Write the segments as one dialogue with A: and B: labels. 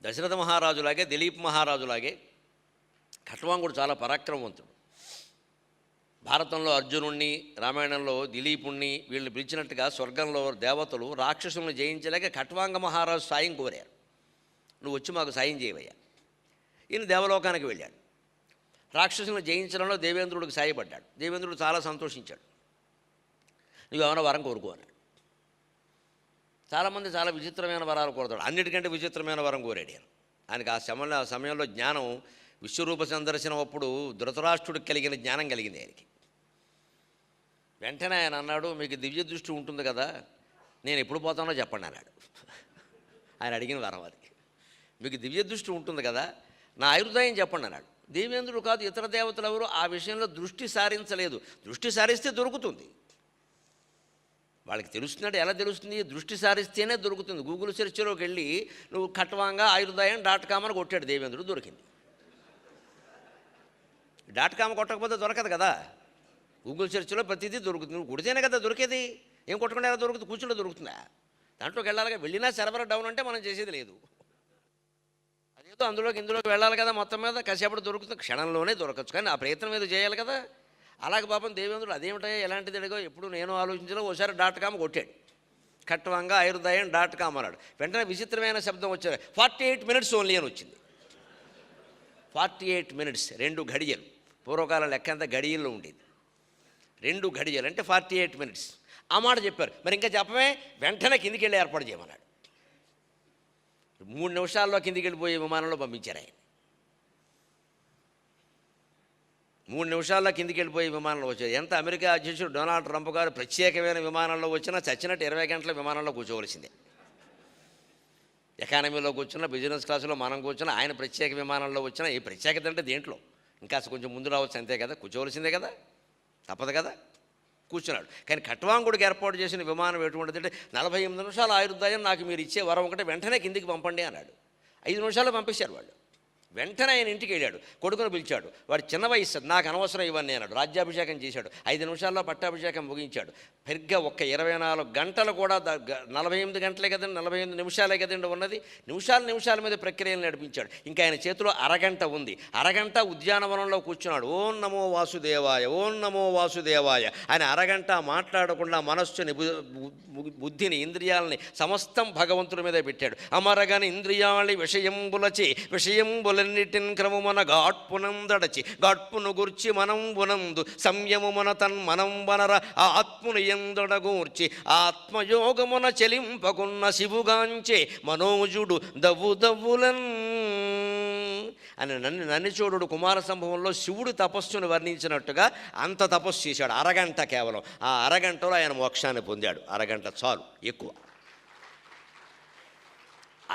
A: దశరథ మహారాజులాగే దిలీప్ మహారాజులాగే ఖట్వాంగుడు చాలా పరాక్రమవంతుడు. భారతంలో అర్జునుణ్ణి, రామాయణంలో దిలీపుణ్ణి వీళ్ళని పిలిచినట్టుగా స్వర్గంలో దేవతలు రాక్షసులను జయించలేక ఖట్వాంగ మహారాజు సాయం కోరారు. నువ్వు వచ్చి మాకు సాయం చేయవయ్యా. ఈయన దేవలోకానికి వెళ్ళాడు. రాక్షసులను జయించడంలో దేవేంద్రుడికి సాయపడ్డాడు. దేవేంద్రుడు చాలా సంతోషించాడు. నువ్వేమైనా వరం కోరుకో అన్నాడు. చాలామంది చాలా విచిత్రమైన వరాలు కోరుతాడు. అన్నిటికంటే విచిత్రమైన వరం కోరాడు ఆయన. ఆయనకు ఆ సమయంలో జ్ఞానం, విశ్వరూప సందర్శనం అప్పుడు ధృతరాష్ట్రుడికి కలిగిన జ్ఞానం కలిగింది ఆయనకి. వెంటనే ఆయన అన్నాడు, మీకు దివ్య దృష్టి ఉంటుంది కదా, నేను ఎప్పుడు పోతానో చెప్పండి అన్నాడు. ఆయన అడిగిన వరం అది. మీకు దివ్య దృష్టి ఉంటుంది కదా, నా ఆయుర్దాయం చెప్పండి అన్నాడు. దేవేంద్రుడు కాదు, ఇతర దేవతలు ఎవరు ఆ విషయంలో దృష్టి సారించలేదు. దృష్టి సారిస్తే దొరుకుతుంది. వాళ్ళకి తెలుస్తున్నాడు. ఎలా తెలుస్తుంది? దృష్టి సారిస్తేనే దొరుకుతుంది. గూగుల్ సెర్చ్లోకి వెళ్ళి నువ్వు ఖట్వాంగా ఆయుర్దాయం.com అని కొట్టాడు దేవేంద్రుడు, దొరికింది. .com కొట్టకపోతే దొరకదు కదా. గూగుల్ సెర్చ్లో ప్రతిదీ దొరుకుతుంది. నువ్వు కొడితేనే కదా దొరికేది. ఏం కొట్టకుండా ఎలా దొరుకుతుంది? కూర్చుంటే దొరుకుతుందా? దాంట్లోకి వెళ్ళాలిగా. వెళ్ళినా సర్వర్ డౌన్ అంటే మనం చేసేది లేదు. అదేదో ఇందులోకి వెళ్ళాలి కదా. మొత్తం మీద కాసేపటి దొరుకుతుంది, క్షణంలోనే దొరకచ్చు. కానీ ఆ ప్రయత్నం మీద చేయాలి కదా. అలాగే పాపం దేవేంద్రుడు అదేమిటో ఎలాంటిది అడిగో ఎప్పుడు నేను ఆలోచించలో ఒకసారి .com కొట్టాడు. ఖట్వాంగా ఆయుర్దాయం.com అన్నాడు. వెంటనే విచిత్రమైన శబ్దం వచ్చారు. 48 minutes ఓన్లీ అని వచ్చింది. 48 minutes, 2 గడియలు. పూర్వకాలం లెక్క అంతా గడియల్లో ఉండేది. 2 గడియలు అంటే 48 minutes. ఆ మాట చెప్పారు. మరి ఇంకా చెప్పమే, వెంటనే కిందికి వెళ్ళి ఏర్పాటు చేయమన్నాడు. 3 నిమిషాల్లో కిందికి వెళ్ళిపోయే విమానంలో పంపించారు ఆయన. 3 నిమిషాల్లో కిందికి వెళ్ళిపోయే విమానంలో వచ్చారు. ఎంత అమెరికా అధ్యక్షుడు డొనాల్డ్ ట్రంప్ గారు ప్రత్యేకమైన విమానంలో వచ్చినా చచ్చినట్టు 20 గంటల విమానంలో కూర్చోవలసిందే. ఎకానమీలో కూర్చున్నా, బిజినెస్ క్లాసులో మనం కూర్చున్నా, ఆయన ప్రత్యేక విమానంలో వచ్చినా ఈ ప్రత్యేకత అంటే దేంట్లో ఇంకా కొంచెం ముందు రావచ్చు అంతే కదా, కూర్చోవలసిందే కదా, తప్పదు కదా. కూర్చున్నాడు. కానీ ఖట్వాంగుడికి ఏర్పాటు చేసిన విమానం ఎటువంటిదంటే 48 నిమిషాల ఆయుర్దాయం నాకు మీరు ఇచ్చే వరం ఒకటే, వెంటనే కిందికి పంపండి అన్నాడు. 5 నిమిషాల్లో పంపించారు వాళ్ళు. వెంటనే ఆయన ఇంటికి వెళ్ళాడు. కొడుకును పిలిచాడు. వాడు చిన్న వయసు, నాకు అనవసరం ఇవన్నీ అన్నాడు. రాజ్యాభిషేకం చేశాడు. 5 నిమిషాల్లో పట్టాభిషేకం ముగించాడు. సరిగ్గా ఒక్క 24 గంటలు కూడా 48 గంటలే కదండి, 48 నిమిషాలే కదండి ఉన్నది. నిమిషాల మీద ప్రక్రియలు నడిపించాడు. ఇంకా ఆయన చేతిలో అరగంట ఉంది. అరగంట ఉద్యానవనంలో కూర్చున్నాడు. ఓం నమో వాసుదేవాయ, ఓం నమో వాసుదేవాయ. ఆయన అరగంట మాట్లాడకుండా మనస్సుని, బుద్ధిని, ఇంద్రియాలని సమస్తం భగవంతుడి మీద పెట్టాడు. అమరగని ఇంద్రియాళి విషయంబులన్నిటిన్ క్రమమున గాట్పునందడచి గాట్పును గుర్చి మనం బునందు సంయమున తన్మనం వనర ఆత్ముని ఎందొడగూర్చి ఆత్మయోగమున చెలింపకున్న శివుగాంచే మనోజుడు దవ్వులన్ అని నన్నిచోడు కుమార సంభవంలో శివుడు తపస్సును వర్ణించినట్టుగా అంత తపస్సు చేశాడు. అరగంట కేవలం. ఆ అరగంటలో ఆయన మోక్షాన్ని పొందాడు. అరగంట చాలు, ఎక్కువ.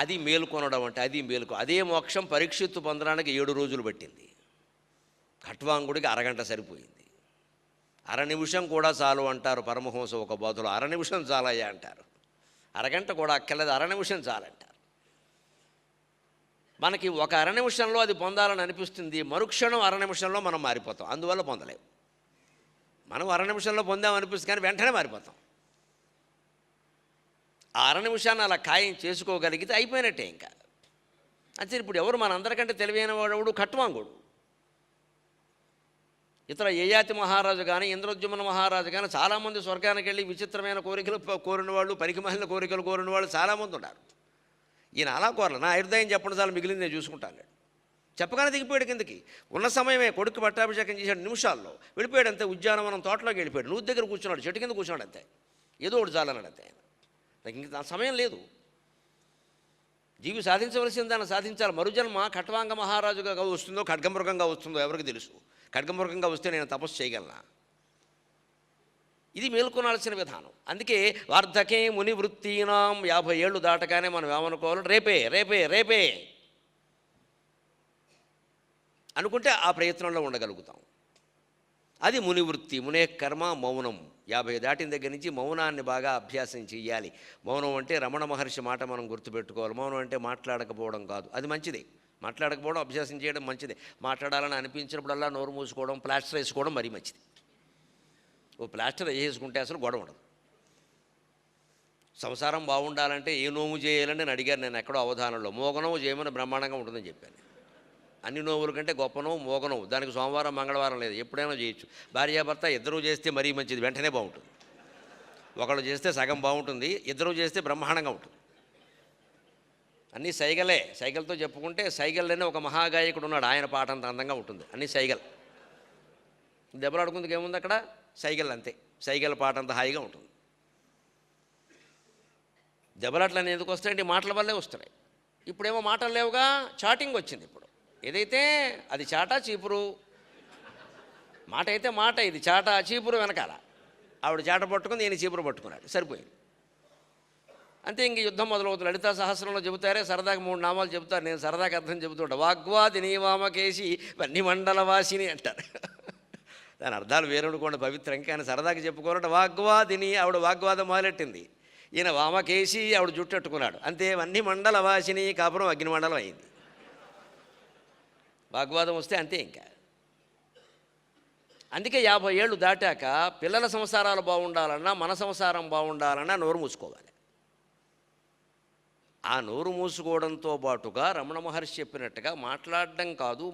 A: అది మేలుకొనడం అంటే, అది మేలుకో. అదే మోక్షం పరీక్షిత్తు పొందడానికి 7 రోజులు పట్టింది. ఖట్వాంగుడికి అరగంట సరిపోయింది. 1/2 నిమిషం కూడా చాలు అంటారు పరమహంస ఒక బోధలో. 1/2 నిమిషం చాలయ్యా అంటారు. అరగంట కూడా అక్కర్లేదు, 1/2 నిమిషం చాలంటారు. మనకి ఒక 1/2 నిమిషంలో అది పొందాలని అనిపిస్తుంది. మరుక్షణం 1/2 నిమిషంలో మనం మారిపోతాం. అందువల్ల పొందలేము. మనం 1/2 నిమిషంలో పొందామనిపిస్తుంది, కానీ వెంటనే మారిపోతాం. ఆ 1/2 నిమిషాన్ని అలా ఖాయం చేసుకోగలిగితే అయిపోయినట్టే ఇంకా. అంతే. ఇప్పుడు ఎవరు మనందరికంటే తెలివైన వాడు? ఖట్వాంగుడు. ఇతర యయాతి మహారాజు కానీ, ఇంద్రద్యుమ్న మహారాజు కానీ చాలామంది స్వర్గానికి వెళ్ళి విచిత్రమైన కోరికలు కోరిన వాళ్ళు, పనికిమాలిన కోరికలు కోరిన వాళ్ళు చాలామంది ఉన్నారు. ఈయన అలా కోరలు. నా ఆయుర్దాయం చెప్పడం చాలా మిగిలింది, నేను చూసుకుంటాను. చెప్పగానే దిగిపోయాడు కిందకి. ఉన్న సమయమే కొడుకు పట్టాభిషేకం చేశాడు. నిమిషాల్లో వెళ్ళిపోయాడు అంతే. ఉద్యానవనం తోటలోకి వెళ్ళిపోయాడు. నూతి దగ్గర కూర్చున్నాడు, చెట్టు కింద కూర్చున్నాడు అంతే. ఏదో ఒకటి చాలన్నాడు అంతే. ఆయన నాకు ఇంక సమయం లేదు. జీవి సాధించవలసిన దాన్ని సాధించాలి. మరుజన్మ ఖట్వాంగ మహారాజుగా వస్తుందో ఖడ్గమృగంగా వస్తుందో ఎవరికి తెలుసు. ఖడ్గమృగంగా వస్తే నేను తపస్సు చేయగలనా? ఇది మేల్కొనాల్సిన విధానం. అందుకే వార్ధకే ముని వృత్తీనాం 50 ఏళ్ళు దాటగానే మనం ఏమనుకోవాలి? రేపే అనుకుంటే ఆ ప్రయత్నంలో ఉండగలుగుతాం. అది ముని వృత్తి. మునే కర్మ మౌనం. 50 దాటిన దగ్గర నుంచి మౌనాన్ని బాగా అభ్యాసం చేయాలి. మౌనం అంటే రమణ మహర్షి మాట మనం గుర్తుపెట్టుకోవాలి. మౌనం అంటే మాట్లాడకపోవడం కాదు. అది మంచిదే. మాట్లాడకపోవడం అభ్యాసం చేయడం మంచిదే. మాట్లాడాలని అనిపించినప్పుడల్లా నోరు మూసుకోవడం, ప్లాస్టర్ వేసుకోవడం మరీ మంచిది. ఓ ప్లాస్టర్ వేసుకుంటే అసలు గొడవ ఉండదు. సంసారం బాగుండాలంటే ఏ నోము చేయాలని నేను అడిగాను, నేను ఎక్కడో అవధానంలో. మోగనోము చేయమని బ్రహ్మాండంగా ఉంటుందని చెప్పాను. అన్ని నోవుల కంటే గొప్ప నోవు మోగనోవు. దానికి సోమవారం మంగళవారం లేదు, ఎప్పుడైనా చేయొచ్చు. భార్యాభర్త ఇద్దరూ చేస్తే మరీ మంచిది, వెంటనే బాగుంటుంది. ఒకళ్ళు చేస్తే సగం బాగుంటుంది, ఇద్దరూ చేస్తే బ్రహ్మాండంగా ఉంటుంది. అన్నీ సైగలే. సైగలతో చెప్పుకుంటే సైగల్లోనే ఒక మహాగాయకుడు ఉన్నాడు, ఆయన పాట అంత అందంగా ఉంటుంది. అన్నీ సైగల్. దెబ్బలాడుకుందుకు ఏముంది అక్కడ? సైగల్ అంతే. సైగల్ పాట అంత హాయిగా ఉంటుంది. దెబ్బలాట్లన్నీ ఎందుకు వస్తాయంటే మాటల వల్లే వస్తున్నాయి. ఇప్పుడేమో మాటలు లేవుగా, చాటింగ్ వచ్చింది. ఇప్పుడు ఏదైతే అది చాటా చీపురు. మాట అయితే మాట, ఇది చాటా చీపురు వెనకాల. ఆవిడ చాట పట్టుకుంది, ఈయన చీపురు పట్టుకున్నాడు, సరిపోయింది. అంతే. ఇంక యుద్ధం మొదలవుతుంది. లలితా సహస్రంలో చెబుతారే సరదాగా 3 నామాలు చెబుతారు, నేను సరదాగా అర్థం చెబుతుంటా. వాగ్వాదిని వామకేసి వన్నిమండలవాసిని అంటారు. దాని అర్థాలు వేరనుకోండి పవిత్రం, కానీ సరదాగా చెప్పుకోవాలంటే వాగ్వాదిని, ఆవిడ వాగ్వాదం మొదలెట్టింది. ఈయన వామకేసి, ఆవిడ జుట్టెట్టుకున్నాడు. అంతే. వన్నిమండలవాసిని, కాపురం అగ్నిమండలం అయింది. వాగ్వాదం వస్తే అంతే ఇంకా. అందుకే 50 ఏళ్ళు దాటాక పిల్లల సంసారాలు బాగుండాలన్నా, మన సంసారం బాగుండాలన్నా నోరు మూసుకోవాలి. ఆ నోరు మూసుకోవడంతో పాటుగా రమణ మహర్షి చెప్పినట్టుగా మాట్లాడడం కాదు,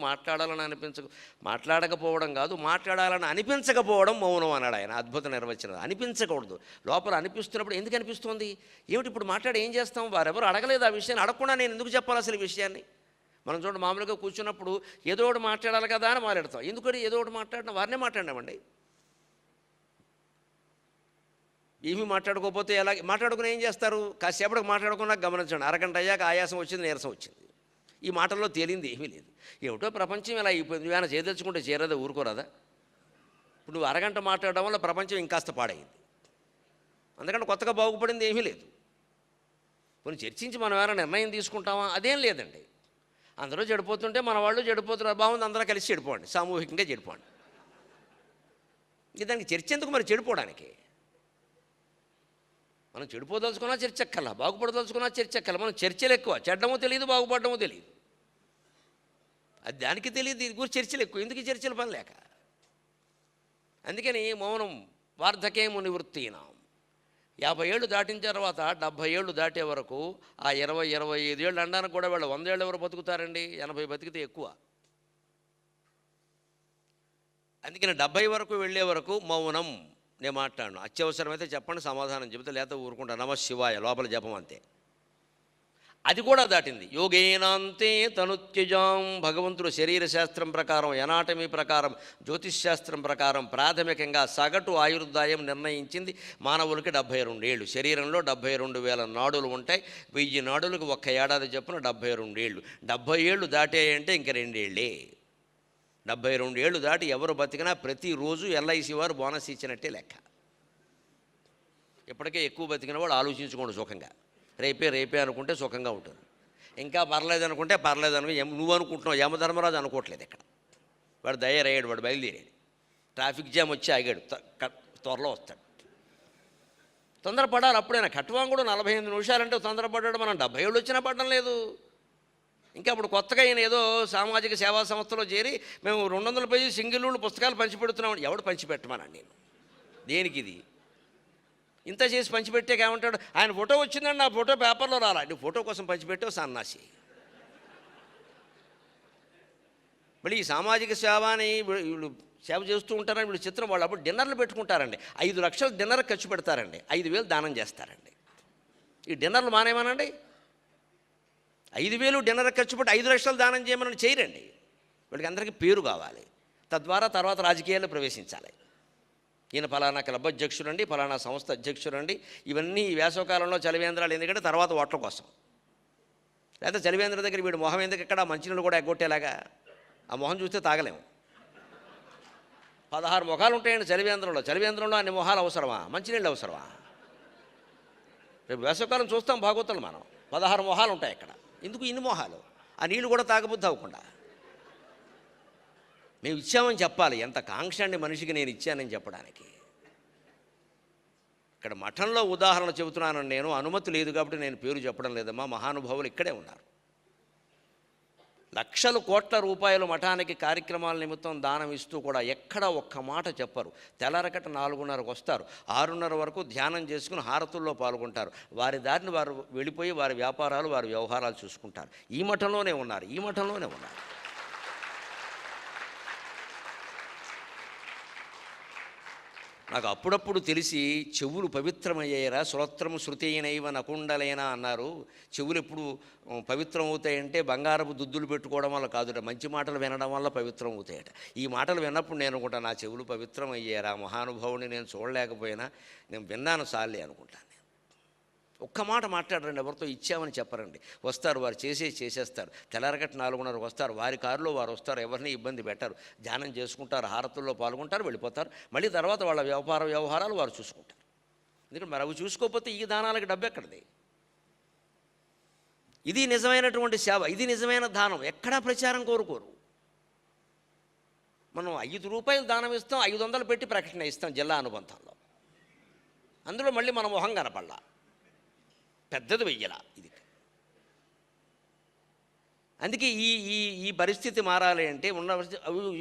A: మాట్లాడకపోవడం కాదు, మాట్లాడాలని అనిపించకపోవడం మౌనం అన్నాడు ఆయన. అద్భుత నిర్వచనం. అనిపించకూడదు. లోపల అనిపిస్తున్నప్పుడు ఎందుకు అనిపిస్తుంది, ఏమిటి ఇప్పుడు మాట్లాడి ఏం చేస్తాం, వారెవరు అడగలేదు ఆ విషయాన్ని, అడగకుండా నేను ఎందుకు చెప్పాలి అసలు ఈ విషయాన్ని? మనం చూడండి, మామూలుగా కూర్చున్నప్పుడు ఏదో ఒకటి మాట్లాడాలి కదా అని మాట్లాడతాం. ఎందుకని ఏదో ఒకటి మాట్లాడినా వారినే మాట్లాడినామండి. ఏమీ మాట్లాడుకోకపోతే ఎలా మాట్లాడుకుని ఏం చేస్తారు? కాసేపటికి మాట్లాడుకున్నా గమనించండి, అరగంట అయ్యాక ఆయాసం వచ్చింది, నీరసం వచ్చింది. ఈ మాటల్లో తేలింది ఏమీ లేదు. ఏమిటో ప్రపంచం ఇలా అయిపోయింది. నువ్వేమైనా చేయదలుచుకుంటే చేరదా, ఊరుకోరాదా? ఇప్పుడు నువ్వు అరగంట మాట్లాడడం వల్ల ప్రపంచం ఇంకాస్త పాడైంది. అందుకంటే కొత్తగా బాగుపడింది ఏమీ లేదు. కొన్ని చర్చించి మనం ఏమైనా నిర్ణయం తీసుకుంటామా? అదేం లేదండి. అందరూ చెడిపోతుంటే మన వాళ్ళు చెడిపోతున్నారు, బాగుంది, అందరూ కలిసి చెడిపోండి, సామూహికంగా చెడిపోండి. దానికి చర్చ ఎందుకు మరి? చెడిపోవడానికి. మనం చెడిపోదలుచుకున్నా చర్చక్కల్లా, బాగుపడదలుచుకున్నా చర్చక్కల్లా. మనం చర్చలు ఎక్కువ, చెడ్డమో తెలియదు, బాగుపడమో తెలియదు. అది దానికి తెలియదు, ఇది గురించి చర్చలు ఎక్కువ. ఎందుకు ఈ చర్చలు పని లేక? అందుకని మౌనం వార్ధకేము నివృత్తినాం. 50 ఏళ్ళు దాటిన తర్వాత 70 ఏళ్ళు దాటే వరకు ఆ 20-25 ఏళ్ళు అనడానికి కూడా వాళ్ళు 100 ఏళ్ళు ఎవరు బతుకుతారండి? 80 బతికితే ఎక్కువ. అందుకని 70 వరకు వెళ్ళే వరకు మౌనం. నేను మాట్లాడను. అత్యవసరమైతే చెప్పండి, సమాధానం చెబితే, లేకపోతే ఊరుకుంటా. నమ శివాయ లోపల జపం అంతే. అది కూడా దాటింది. యోగేనాంతే తనుత్యజాం. భగవంతుడు శరీర శాస్త్రం ప్రకారం, ఎనాటమీ ప్రకారం, జ్యోతిష్ శాస్త్రం ప్రకారం ప్రాథమికంగా సగటు ఆయుర్దాయం నిర్ణయించింది మానవులకి 72 ఏళ్ళు. శరీరంలో 72,000 నాడులు ఉంటాయి. 1000 నాడులకు 1 ఏడాది చొప్పున 72 ఏళ్ళు. 70 ఏళ్ళు దాటాయంటే ఇంక 2 ఏళ్ళే. 72 ఏళ్ళు దాటి ఎవరు బతికినా ప్రతిరోజు ఎల్ఐసి వారు బోనస్ ఇచ్చినట్టే లెక్క. ఇప్పటికే ఎక్కువ బతికిన వాడు ఆలోచించుకోండి సుఖంగా. రేపే అనుకుంటే సుఖంగా ఉంటుంది. ఇంకా పర్లేదు అనుకుంటే పర్లేదు నువ్వు అనుకుంటున్నావు, యమధర్మరాజు అనుకోవట్లేదు ఇక్కడ. వాడు దయ్యారయ్యాడు, వాడు బయలుదేరాడు. ట్రాఫిక్ జామ్ వచ్చి ఆగాడు, త్వరలో వస్తాడు. తొందరపడాలి. అప్పుడైనా కట్వాంగుడు 48 నిమిషాలంటే తొందరపడ్డాడు. మనం 70 ఏళ్ళు వచ్చినా పడడం లేదు. ఇంకా అప్పుడు కొత్తగా ఆయన ఏదో సామాజిక సేవా సంస్థలో చేరి మేము 200 పేజీ సింగిల్ రూల్ పుస్తకాలు పంచిపెడుతున్నాం. ఎవడు పంచిపెట్టమన్నాను నేను? దేనికి ఇది? ఇంత చేసి పంచిపెట్టాక ఏమంటాడు, ఆయన ఫోటో వచ్చిందండి, నా ఫోటో పేపర్లో రాలా. నువ్వు ఫోటో కోసం పంచిపెట్టావు సన్నాసి. మళ్ళీ ఈ సామాజిక సేవ అని వీళ్ళు సేవ చేస్తూ ఉంటారని వీళ్ళు చిత్రం. వాళ్ళు అప్పుడు డిన్నర్లు పెట్టుకుంటారండి. 5 లక్షలు డిన్నర్ ఖర్చు పెడతారండి, 5,000 దానం చేస్తారండి. ఈ డిన్నర్లు మానేమనండి. 5,000 డిన్నర్ ఖర్చు పెట్టి 5 లక్షలు దానం చేయమని చేయరండి. వీళ్ళకి అందరికీ పేరు కావాలి. తద్వారా తర్వాత రాజకీయాల్లో ప్రవేశించాలి. ఈయన ఫలానా క్లబ్ అధ్యక్షుడండి, ఫలానా సంస్థ అధ్యక్షుడండి. ఇవన్నీ ఈ వేసవకాలంలో చలివేంద్రాలు ఎందుకంటే తర్వాత ఓట్ల కోసం. లేకపోతే చలివేంద్ర దగ్గర వీడు మొహం ఎందుకు ఎక్కడ మంచినీళ్ళు కూడా ఎగ్గొట్టేలాగా. ఆ మొహం చూస్తే తాగలేము. 16 మొహాలు ఉంటాయండి చలివేంద్రంలో. చలివేంద్రంలో అన్ని మొహాలు అవసరమా? మంచినీళ్ళు అవసరమా? రేపు వేసవకాలం చూస్తాం భాగవతాలు మనం. 16 మొహాలు ఉంటాయి ఇక్కడ. ఎందుకు ఇన్ని మొహాలు? ఆ నీళ్ళు కూడా తాగబుద్ధి అవ్వకుండా. మేము ఇచ్చామని చెప్పాలి. ఎంత కాంక్ష అండి మనిషికి నేను ఇచ్చానని చెప్పడానికి. ఇక్కడ మఠంలో ఉదాహరణ చెబుతున్నానని నేను, అనుమతి లేదు కాబట్టి నేను పేరు చెప్పడం లేదమ్మా. మహానుభావులు ఇక్కడే ఉన్నారు. లక్షల కోట్ల రూపాయలు మఠానికి కార్యక్రమాల నిమిత్తం దానం ఇస్తూ కూడా ఎక్కడ ఒక్క మాట చెప్పరు. తెల్లారకట 4:30కు వస్తారు, 6:30 వరకు ధ్యానం చేసుకుని హారతుల్లో పాల్గొంటారు. వారి దారిని వారు వెళ్ళిపోయి వారి వ్యాపారాలు వారి వ్యవహారాలు చూసుకుంటారు. ఈ మఠంలోనే ఉన్నారు. నాకు అప్పుడప్పుడు తెలిసి చెవులు పవిత్రమయ్యాయరా, శ్రోత్రము శృతైనైవ నకుండలైన అన్నారు. చెవులు ఎప్పుడు పవిత్రం అవుతాయంటే బంగారపు దుద్దులు పెట్టుకోవడం వల్ల కాదుట, మంచి మాటలు వినడం వల్ల పవిత్రం అవుతాయట. ఈ మాటలు విన్నప్పుడు నేను అనుకుంటా, నా చెవులు పవిత్రం అయ్యారా, మహానుభావుని నేను చూడలేకపోయినా నేను విన్నాను చాలే అనుకుంటాను. ఒక్క మాట మాట్లాడరండి, ఎవరితో ఇచ్చామని చెప్పరండి. వస్తారు, వారు చేసేస్తారు. తెల్లారగట్ట 4:30 వస్తారు, వారి కారులో వారు వస్తారు, ఎవరిని ఇబ్బంది పెట్టారు, ధ్యానం చేసుకుంటారు, హారతుల్లో పాల్గొంటారు, వెళ్ళిపోతారు. మళ్ళీ తర్వాత వాళ్ళ వ్యవహారాలు వారు చూసుకుంటారు. ఎందుకంటే మరి అవి చూసుకోకపోతే ఈ దానాలకు డబ్బు ఎక్కడిది? ఇది నిజమైనటువంటి సేవ, ఇది నిజమైన దానం. ఎక్కడా ప్రచారం కోరుకోరు. మనం 5 రూపాయలు దానం ఇస్తాం, 500 పెట్టి ప్రకటన ఇస్తాం జిల్లా అనుబంధంలో. అందులో మళ్ళీ మన మొహం కనపడలా, పెద్దది వెయ్యలా. ఇది అందుకే ఈ పరిస్థితి మారాలి అంటే ఉన్న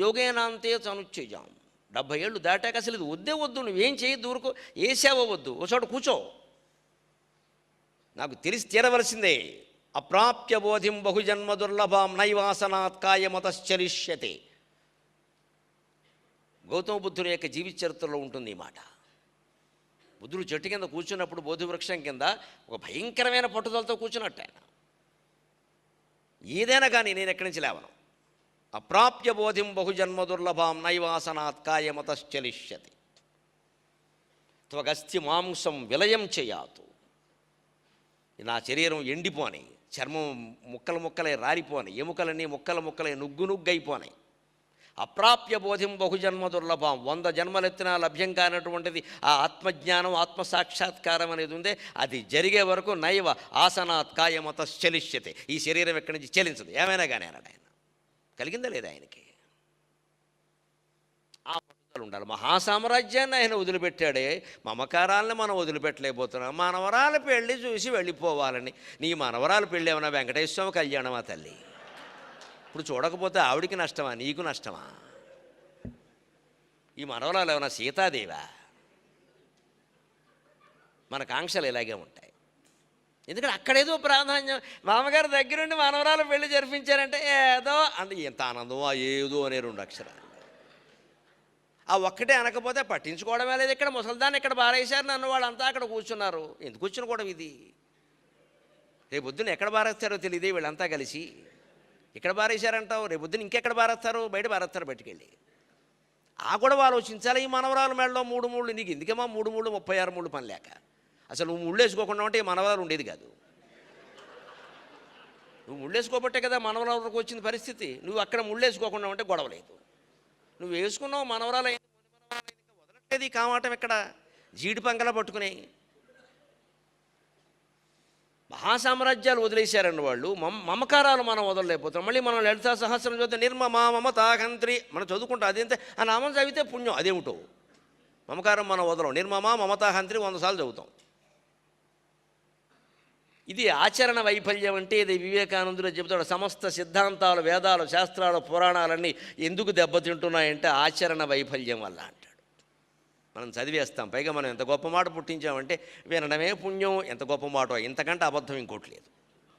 A: యోగేనాంతే చనుచ్చేజాం. 70 ఏళ్ళు దాటాక అసలు ఇది వద్దు, నువ్వేం చేయొద్దు, ఊరుకో, ఏ సేవ వద్దు, ఓ చోట కూర్చో, నాకు తెలిసి తీరవలసిందే. అప్రాప్య బోధిం బహుజన్మ దుర్లభాం నైవాసనాత్ కాయమతశ్చరిష్యతే. గౌతమ బుద్ధుని యొక్క జీవిత చరిత్రలో ఉంటుంది ఈ మాట. బుద్ధుడు చెట్టు కింద కూర్చున్నప్పుడు, బోధివృక్షం కింద ఒక భయంకరమైన పట్టుదలతో కూర్చున్నట్టు ఆయన. ఏదైనా కానీ నేను ఎక్కడి నుంచి లేవను. అప్రాప్య బోధిం బహుజన్మ దుర్లభాం నైవాసనాత్ కాయమతశ్చలిష్యతి. త్వగస్తి మాంసం విలయం చేయాతు. నా శరీరం ఎండిపోని, చర్మం ముక్కలై రాలిపోని, ఎముకలన్నీ ముక్కలై నుగ్గైపోనాయి. అప్రాప్య బోధిం బహుజన్మ దుర్లభం. 100 జన్మలెత్తినా లభ్యం కానటువంటిది ఆ ఆత్మజ్ఞానం, ఆత్మసాక్షాత్కారం అనేది ఉందే, అది జరిగే వరకు నైవ ఆసనాత్ కాయమతశ్చలిష్యతే. ఈ శరీరం ఎక్కడి నుంచి చెలించదు, ఏమైనా కానీ అన్నాడు ఆయన. కలిగిందా లేదా ఆయనకి? ఆ పట్టుదల ఉండాలి. మహాసామ్రాజ్యాన్ని ఆయన వదిలిపెట్టాడే, మమకారాలను మనం వదిలిపెట్టలేకపోతున్నాం. మనవరాల పెళ్ళి చూసి వెళ్ళిపోవాలని. నీ మనవరాల పెళ్ళి ఏమన్నా వెంకటేశ్వర స్వామి కళ్యాణమా తల్లి? ఇప్పుడు చూడకపోతే ఆవిడికి నష్టమా, నీకు నష్టమా? ఈ మనవరాలు ఏమైనా సీతాదేవా? మన కాంక్షలు ఇలాగే ఉంటాయి. ఎందుకంటే అక్కడేదో ప్రాధాన్యం. మామగారు దగ్గరుండి మనవరాలు పెళ్లి జరిపించారంటే ఏదో అంటే ఎంత ఆనందమో, ఏదో అనే 2 అక్షరాలు. ఆ ఒక్కటే అనకపోతే పట్టించుకోవడమే లేదు. ఇక్కడ ముసల్దాన్ని ఇక్కడ బారేశారు, నన్ను వాళ్ళంతా అక్కడ కూర్చున్నారు. ఎందుకు కూర్చుని ఇది? రేపు పొద్దున్న ఎక్కడ బారేస్తారో తెలియదు వీళ్ళంతా కలిసి. ఇక్కడ బారేశారంటావు, రేపు పొద్దున్న ఇంకెక్కడ బారేస్తారు, బయట బారేస్తారు బయటికెళ్ళి. ఆ కూడా ఆలోచించాలి. ఈ మనవరాలు మెడలో 3 ముళ్ళు, నీకు ఎందుకేమో 3 ముళ్ళు 36 ముళ్ళు పని లేక. అసలు నువ్వు ముళ్ళు వేసుకోకుండా ఉంటే ఈ మనవరాలు ఉండేది కాదు. నువ్వు ముళ్ళు వేసుకోబట్టే కదా మనవరాలకు వచ్చిన పరిస్థితి. నువ్వు అక్కడ ముళ్ళు వేసుకోకుండా ఉంటే గొడవ లేదు. నువ్వు వేసుకున్నావు, మనవరాలు వదలట్లేదు. ఈ కామాటం ఎక్కడ? జీడి పంగలా పట్టుకునే మహాసామ్రాజ్యాలు వదిలేశారండి వాళ్ళు. మమకారాలు మనం వదలలేకపోతున్నాం. మళ్ళీ మనం లలితా సహస్రం చదివితే నిర్మమా మమతాహంత్రి మనం చదువుకుంటాం. అదేంటే ఆ నామం చదివితే పుణ్యం. అదేమిటో మమకారం మనం వదలం. నిర్మమా మమతాహంత్రి 100 సార్లు చదువుతాం. ఇది ఆచరణ వైఫల్యం అంటే ఇది వివేకానందుడు చెబుతాడు. సమస్త సిద్ధాంతాలు, వేదాలు, శాస్త్రాలు, పురాణాలన్నీ ఎందుకు దెబ్బతింటున్నాయంటే ఆచరణ వైఫల్యం వల్ల అంటాడు. మనం చదివేస్తాం, పైగా మనం ఎంత గొప్ప మాట పుట్టించామంటే వినడమే పుణ్యం. ఎంత గొప్ప మాట, ఇంతకంటే అబద్ధం ఇంకోటి లేదు.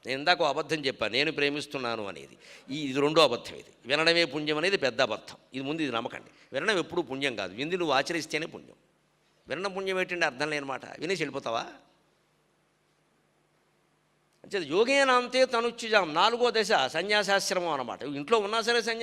A: నేను ఇందాక అబద్ధం చెప్పాను, నేను ప్రేమిస్తున్నాను అనేది. ఇది 2వ అబద్ధం. ఇది వినడమే పుణ్యం అనేది పెద్ద అబద్ధం. ఇది ముందు ఇది నమ్మకండి. వినడం ఎప్పుడూ పుణ్యం కాదు, వింది నువ్వు ఆచరిస్తేనే పుణ్యం. వినడం పుణ్యం ఏంటంటే అర్థం లేని మాట, వినేసి వెళ్ళిపోతావా? అంటే యోగేనాంతే తనుచ్యుజాం. 4వ దశ సన్యాసాశ్రమం అన్నమాట. ఇంట్లో ఉన్నా సరే సన్యాసి